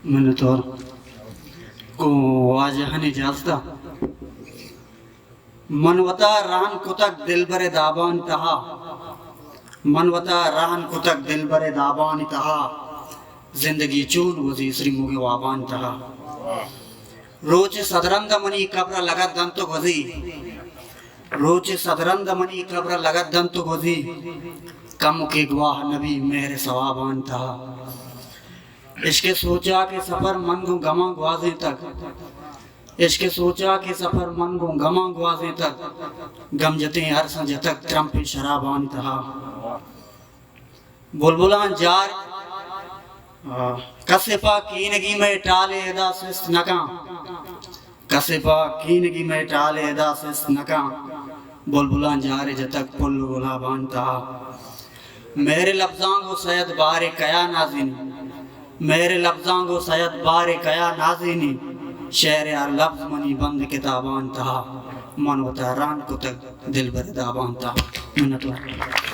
मैंने तो को आज हने जाजदा मनवता राहन कुतक दिल बरे दाबान तहा मनवता राहन कुतक दिल बरे दाबान तहा जिंदगी चून वजी श्री मुगे वाबान तहा रोच सदरंद मनी कब्र लगत दंत वजी रोच सदरंद मनी कब्र लगत दंत वजी कम के गवाह नबी मेरे सवाबान तहा इश्क सोचा के सफर मन को गमा ग्वाजे तक इश्क सोचा के सफर मन को गमा ग्वाजे तक गम जते हर संज तक त्रम पे शराबान तहा बुलबुलान जार कसिफा कीनगी में टाले अदा सिस्त नका कसिफा कीनगी में टाले अदा सिस्त नका बुलबुलान जारे जतक पुल गुलाबान तहा मेरे लफ्जां को सैयद बारे कया नाज़िन मेरे लफ्जां को सैयद बारे कया नाज़िनी शेर यार लफ्ज मनी बंद किताबान तहा मन वता रान को तक दिल बर दाबान तहा।